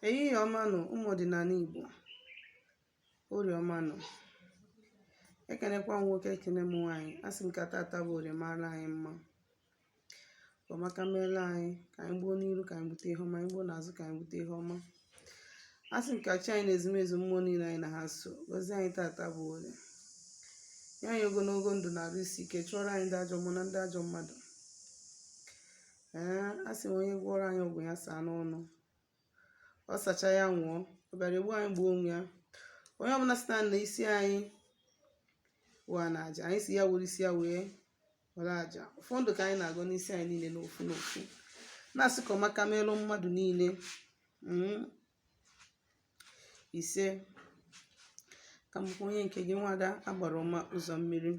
Ehihie ọma nụ ụmụ ọdịnala Igbo, orie ọma nụ. Ekenekwa m nwoke, ekene m nwaanyị. Asị m ka tata bụ orie mara anyị mma, ọmaka meela anyị, ka anyị gbuo n'iru, ka anyị bute ihe ọma, anyị gbuo n'azụ, ka anyị bute ihe ọma. Asị m ka chi anyị na ezumezu mmụọ niile anyị na ha so gozie anyị tata bụ orie, nye anyị ogologo ndụ na arụ isi ike, chụọrọ anyị ndị ajọ mmụọ na ndị ajọ mmadụ. Asị m onye gwọrọ anyị ọgwụ ya saa n'ọnụ, ọ sacha ya nwụọ, ọ bịara egbu anyị gbuo onwe ya. Onye ọbụla sị na isi anyị wa na aja, anyị si ya were isi ya wee were aja. Ụfọdụ ka anyị na-agọ n'isi anyị niile n'ofu n'ofu, na-asị ka ọmaka meelụ mmadụ niile. Ise, ka m bụkwa onye nke gị, nwada agbara ọma ụzọ mmiri.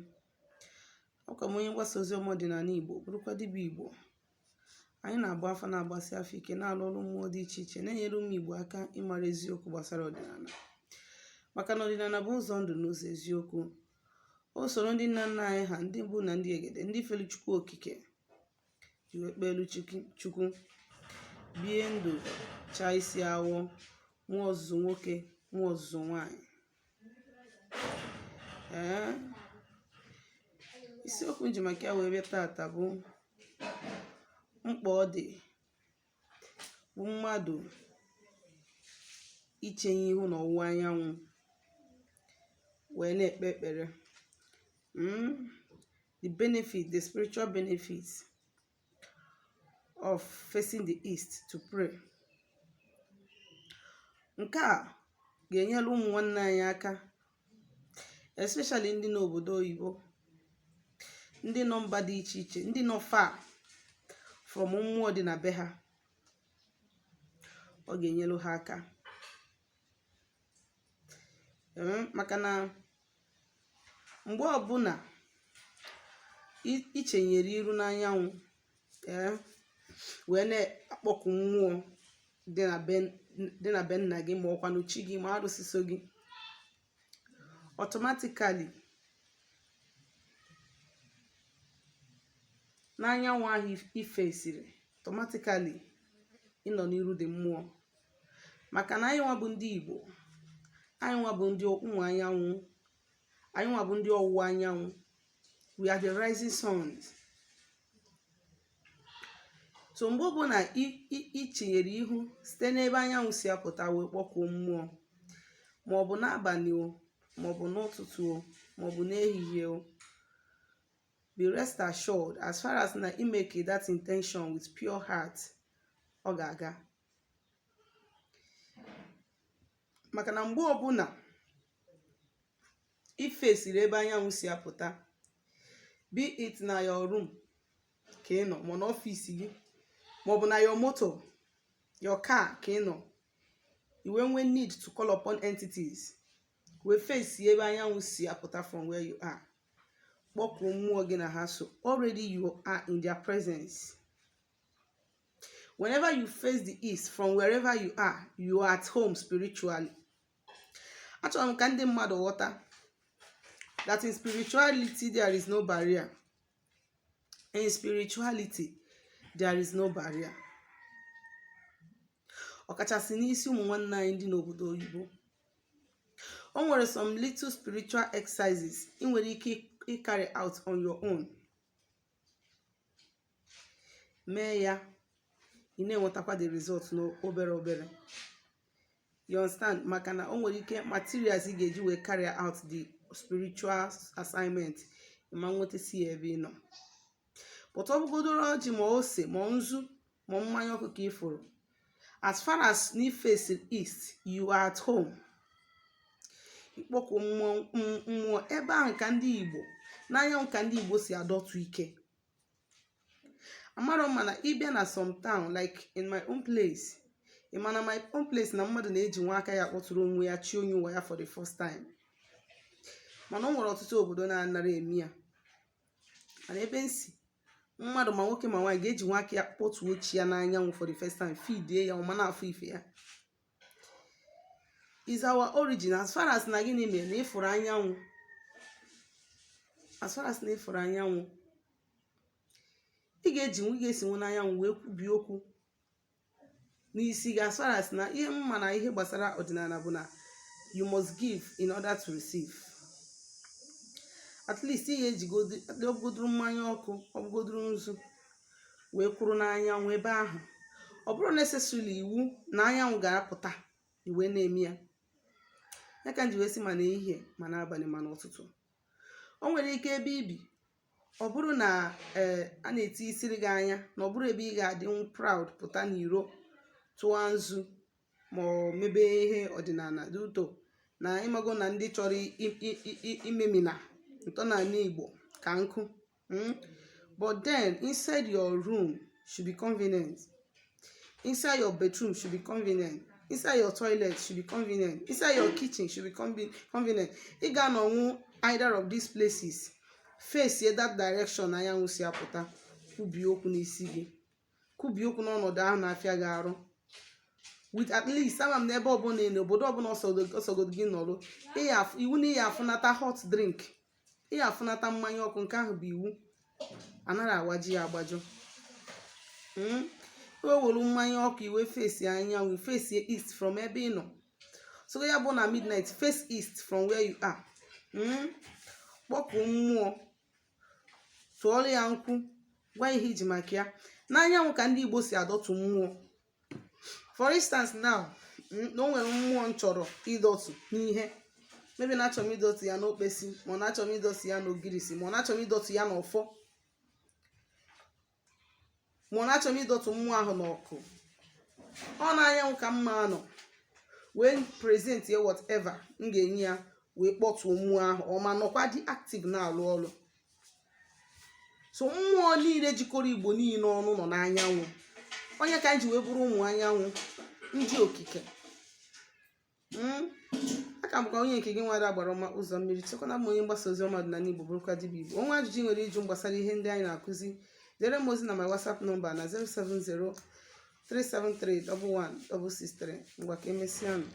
Ọkwa m onye mgbasa ozi ọma ọdịnala Igbo, bụrụkwa dibịa Igbo. Anyị na-agba afọ na-agbasi afọ ike, na-alụ ọrụ mmụọ dị iche iche, na-enyere ụmụ Igbo aka ịmara eziokwu gbasara ọdịnala, maka na ọdịnala bụ ụzọ ndụ na ụzọ eziokwu. O soro ndị nna nna anyị ha, ndị mbụ na ndị egede, ndị felu Chukwu okike ji wee kpelu Chukwu, bie ndụ, chaa isi awọ, nwa ọzụzụ nwoke, nwa ọzụzụ nwanyị. Isiokwu nji maka ya wee bịa tata bụ mkpa ọ dị bụ mmadụ ichenye ihu n'ọwụwa anyanwụ wee na-ekpe ekpere. The benefit, the spiritual benefits of facing the east to pray. Nke a ga-enyere ụmụ nwanne anyị aka, especially ndị n'obodo oyibo, ndị nọ mba dị iche iche, ndị nọ far from mmụọ dị na be ha. Ọ ga-enyelu ha aka, maka na mgbe ọbụla ichenyere iru n'anyanwụ wee na-akpọku mmụọ dị na be nna gị, ma ọkwa n'uchi gị, ma arụsị so gị, automatically n'anyanwụ ahụ ifesiri, automatically ịnọ n'iru dị mmụọ. Maka na anyị nwa bụ ndị Igbo, anyị nwa bụ ndị ụmụ anyanwụ, anyị nwa bụ ndị ọwụwa anyanwụ. We are the rising suns. So mgbe ọbụla ichinyere ihu site n'ebe anyanwụ si apụta wee kpọkuo mmụọ, maọbụ n'abalị o, maọbụ n'ụtụtụ o, maọbụ n'ehihie o, be rest assured, as far as na imeke that intention with pure heart, ọ ga-aga. Maka na mgbe ọbụla ifesiri ebe anyanwụ si apụta, be it na your room ka ị nọ, ma n'ọfịs gị, maọbụ na your motor, your car ka ị nọ, iwe nwee need to call upon entities, wee face ebe anyanwụ si apụta from where you are, kpọkuo mmụọ gị na ha so. Already you are in their presence. Whenever you face the east from wherever you are at home spiritually. Achọrọ m ka ndị mmadụ ghọta that in spirituality there is no barrier. In spirituality there is no barrier. Ọkachasị n'isi ụmụ nwanne anyị ndị n'obodo oyibo, o nwere some little spiritual exercises ị nwere ike carry out on your own. Mee ya, ị na-enwetakwa the result n'obere obere. You understand? Maka na o nwere ike materials ị ga-eji wee carry out the spiritual assignment, ma nweta si ebe ị nọ. But ọ bụgodoro ọjị, ma ose, ma nzu, ma mmanya ọkụ ka ifuru, as far as na face east, you are at home. Ikpọku mmụọ ebe ahụ ka ndị Igbo, n'anyanwụ ka ndị Igbo si adọtụ ike. Amara mma na ịbịa na some town like in my own place, ịmana my own place na mmadụ na-eji nwa aka ya kpọtụrụ onwe ya chi onye ụwa ya for the first time. Mana o nwere ọtụtụ obodo na-anara eme ya. Mana ebe nsi, mmadụ ma nwoke ma nwaanyị ga-eji nwa aka ya kpọtụọ chi ya n'anyanwụ for the first time, feedie ya, ọma na-afụ ife ya. Is our origin. As far as na gịnị mere na ịfụrụ anyanwụ, as far as na ịfụrụ anyanwụ, ị ga-esi nwe n'anyanwụ wee kwubie okwu n'isi gị, as far as na ihe mma na ihe gbasara ọdịnala bụ na you must give in order to receive. At least ị ga-ejigoduru mmanya ọkụ, ọbụgoduru nzu, wee kwụrụ n'anyanwụ ebe ahụ. Ọ bụrụ necessarily iwu na anyanwụ ga-apụta iwe na-eme ya. Ya ka m ji wee sị ma n'ehihie ma n'abalị ma n'ụtụtụ. O nwere ike ebe ibi ọ bụrụ na a na-eti isiri gị anya, na ọ bụrụ ebe ị ga-adị proud pụta n'iro tụwa nzu ma ọ mebe ihe ọdịnala dị ụtọ, na ịmago na ndị chọrọ imemina ntọala Igbo ka nkụ. But then inside your room should be convenient. Inside your bedroom should be convenient. Inside your toilet should be convenient. Inside your kitchen should be convenient. Ị ga n'ọnwụ either of these places, face that direction anyanwụ si apụta, kwubie okwu n'isi gị, kwubie okwu n'ọnọdụ ahụ na-afịa gị arụ. With at least ama m n'ebe ọbụla n'obodo ọbụla ọsọgodo gị nọrọ, iwu na ihe afụnata hot drink, ihe afụnata mmanya ọkụ, nke ahụ bụ iwu. Anaghị agbaji ya agbajọ. Were mmanya ọkụ iwe face anyanwụ, face east from ebe ị nọ. So ya bụ na midnight, face east from where you are. Kpọkuo mmụọ, tụọrọ ya nkwụ, gwa ihe iji maka ya. N'anyanwụ ka ndị Igbo si adọtụ mmụọ. For instance now, na o nwere mmụọ m chọrọ ịdọtụ n'ihe, maybe na achọrọ m ịdọtụ ya n'okpesi, ma ọ na-achọrọ m ịdọtụ ya n'ogirisi, ma ọ na-achọrọ m ịdọtụ ya n'ọfọ, ma ọ na-achọrọ m ịdọtụ mmụọ ahụ n'ọkụ. Ọ na-anyanwụ ka mma anọ wee present ya whatever m ga-enye ya, wee kpọtuo mmụọ ahụ ọma nọkwa dị active na-alụ ọrụ. So mmụọ niile jikọrọ Igbo niile ọnụ nọ n'anyanwụ. Onye ka anyị ji wee bụrụ ụmụ anyanwụ, ndị okike. Aka m bụkwa onye nke gị Nwada Agbaroma Ụzọ Mmiri, chekwana m onye mgbasa ozi ọdịnala Igbo, bụrụkwa dibịa Igbo. Onwe ajụjụ nwere ịjụ gbasara ihe ndị anyị na-akụzi, dere m ozi na my WhatsApp nọmba na 07037311663. Ngwa ka emesịa nụ.